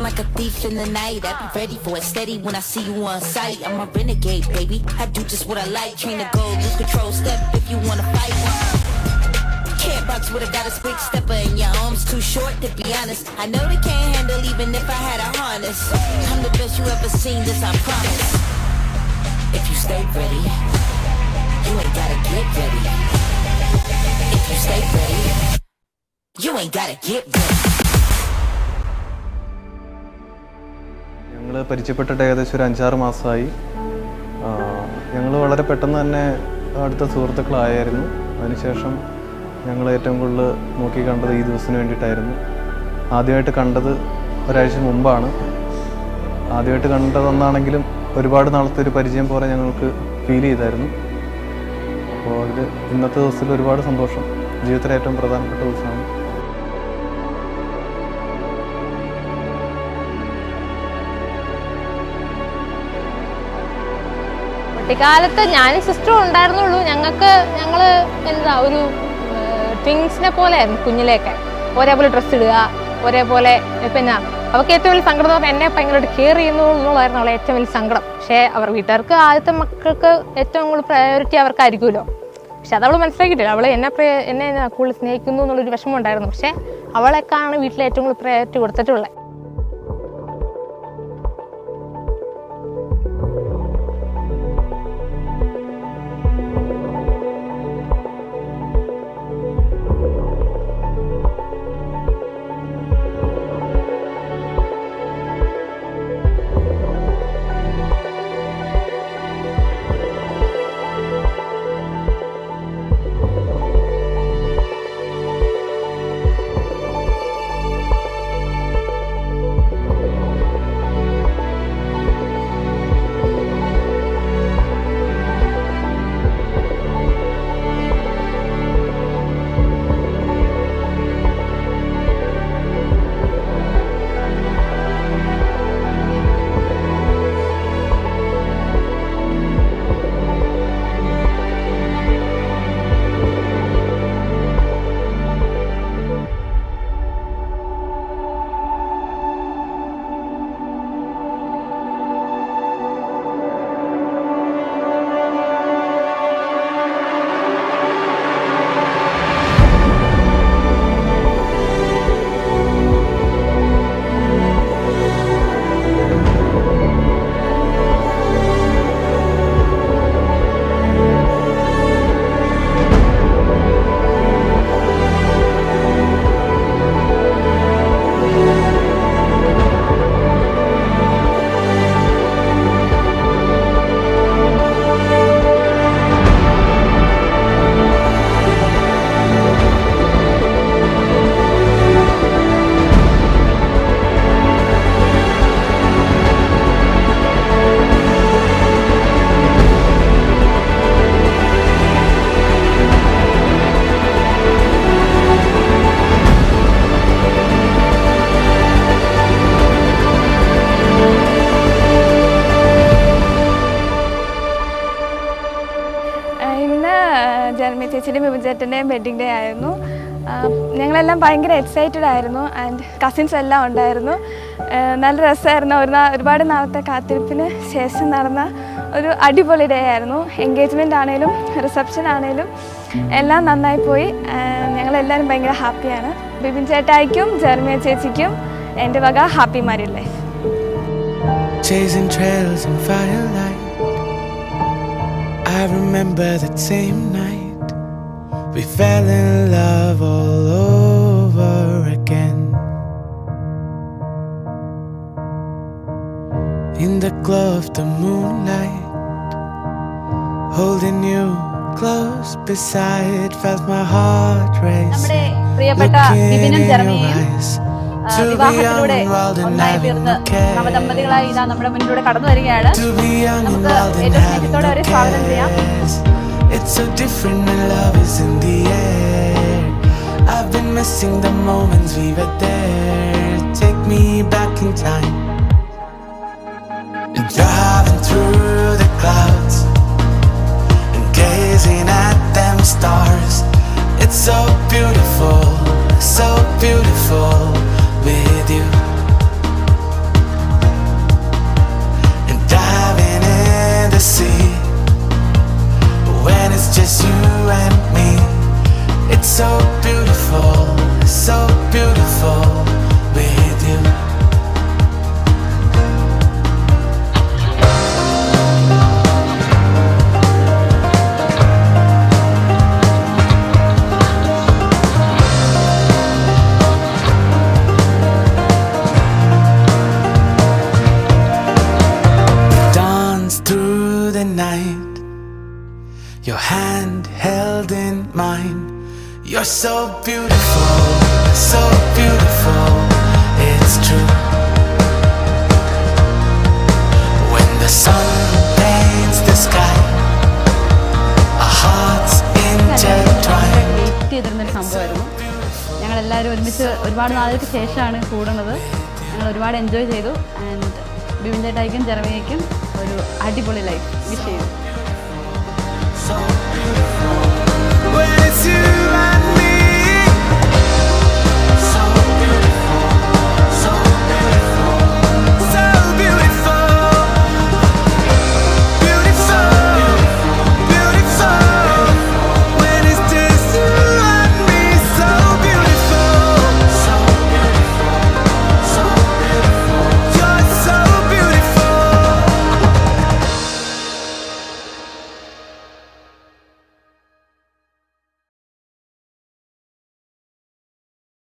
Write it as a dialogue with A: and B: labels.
A: like a thief in the night. I be ready for it, steady when I see you on sight. I'm a renegade, baby. I do just what I like. Train to go, lose control, step if you wanna fight. Can't box with a goddess, big stepper, and your arms too short to be honest. I know they can't handle even if I had a harness. I'm the best you ever seen, this I promise. If you stay ready, you ain't gotta get ready. If you stay ready, you ain't gotta get ready.
B: ഞങ്ങൾ പരിചയപ്പെട്ടിട്ട് ഏകദേശം ഒരു 5-6 മാസമായി. ഞങ്ങൾ വളരെ പെട്ടെന്ന് തന്നെ അടുത്ത സുഹൃത്തുക്കളായിരുന്നു. അതിനുശേഷം ഞങ്ങൾ ഏറ്റവും കൂടുതൽ നോക്കി കണ്ടത് ഈ ദിവസത്തിന് വേണ്ടിയിട്ടായിരുന്നു. ആദ്യമായിട്ട് കണ്ടത് ഒരാഴ്ച മുമ്പാണ്. ആദ്യമായിട്ട് കണ്ടതെന്നാണെങ്കിലും ഒരുപാട് നാളത്തെ ഒരു പരിചയം പോലെ ഞങ്ങൾക്ക് ഫീൽ ചെയ്തായിരുന്നു. അപ്പോൾ അതിൽ ഇന്നത്തെ ദിവസത്തിൽ ഒരുപാട് സന്തോഷം. ജീവിതത്തിലെ ഏറ്റവും പ്രധാനപ്പെട്ട ദിവസമാണ്.
C: കുട്ടിക്കാലത്ത് ഞാനും സിസ്റ്ററും ഉണ്ടായിരുന്നുള്ളൂ. ഞങ്ങൾ എന്താ ഒരു ട്വിൻസിനെ പോലെ ആയിരുന്നു കുഞ്ഞിലേക്ക്. ഒരേപോലെ ഡ്രസ്സ് ഇടുക, ഒരേപോലെ പിന്നെ അവർക്ക് ഏറ്റവും വലിയ സങ്കടം എന്ന് പറഞ്ഞാൽ എന്നെ ഭയങ്കരമായിട്ട് കെയർ ചെയ്യുന്നു എന്നുള്ളതായിരുന്നു അവളെ ഏറ്റവും വലിയ സങ്കടം. പക്ഷേ വീട്ടുകാർക്ക് ആദ്യത്തെ മക്കൾക്ക് ഏറ്റവും കൂടുതൽ പ്രയോറിറ്റി അവർക്കായിരിക്കുമല്ലോ. പക്ഷെ അതവൾ മനസ്സിലാക്കിയിട്ടില്ല. അവൾ എന്നെ കൂടുതൽ സ്നേഹിക്കുന്നു എന്നുള്ളൊരു വിഷമം ഉണ്ടായിരുന്നു. പക്ഷേ അവളെക്കാണ് വീട്ടിൽ ഏറ്റവും കൂടുതൽ പ്രയോറിറ്റി കൊടുത്തിട്ടുള്ളത്.
D: ജർമ്മി ചേച്ചിയുടെയും ബിബിൻ ചേട്ടൻ്റെയും വെഡ്ഡിങ് ഡേ ആയിരുന്നു. ഞങ്ങളെല്ലാം ഭയങ്കര എക്സൈറ്റഡ് ആയിരുന്നു. ആൻഡ് കസിൻസ് എല്ലാം ഉണ്ടായിരുന്നു. നല്ല രസമായിരുന്നു. ഒരുപാട് നാളത്തെ കാത്തിരിപ്പിന് ശേഷം നടന്ന ഒരു അടിപൊളി ഡേ ആയിരുന്നു. എൻഗേജ്മെൻ്റ് ആണെങ്കിലും റിസപ്ഷൻ ആണെങ്കിലും എല്ലാം നന്നായി പോയി. ഞങ്ങളെല്ലാവരും ഭയങ്കര ഹാപ്പിയാണ്. ബിബിൻ ചേട്ടായിക്കും ജർമ്മിയ ചേച്ചിക്കും എൻ്റെ വക happy married life.
E: Chasing trails in firelight, I remember that same night we fell in love all over again. In the glow of the moonlight, holding you close beside, felt my heart race. Looking in your eyes,
F: വിവാഹത്തിലൂടെ ഒന്നായി തീർന്ന് നവദമ്പതികളായി ഇതാ നമ്മുടെ മുന്നിലൂടെ കടന്നു വരികയാണ്. നമുക്ക് ഏറ്റവും സ്നേഹത്തോടെ അവരെ സ്വാഗതം ചെയ്യാം.
E: It's so different when love is in the air. I've been missing the moments we were there. Take me back in time and driving through the clouds and gazing at them stars. It's so beautiful, so beautiful with you. So beautiful, so beautiful, it's true. When the sun paints the sky, our hearts intertwine.
F: Wait ചെയ്തിരുന്നൊരു സംഭവമായിരുന്നു. ഞങ്ങളെല്ലാവരും ഒരുമിച്ച് ഒരുപാട് നാളുകൾക്ക് ശേഷമാണ് കൂടുന്നത്. ഞങ്ങൾ ഒരുപാട് എൻജോയ് ചെയ്തു. ആൻഡ് ബിബിൻ ചേട്ടായിക്കും ജെറമിയയ്ക്കും ഒരു അടിപൊളി ലൈഫ് വിഷ് ചെയ്തു.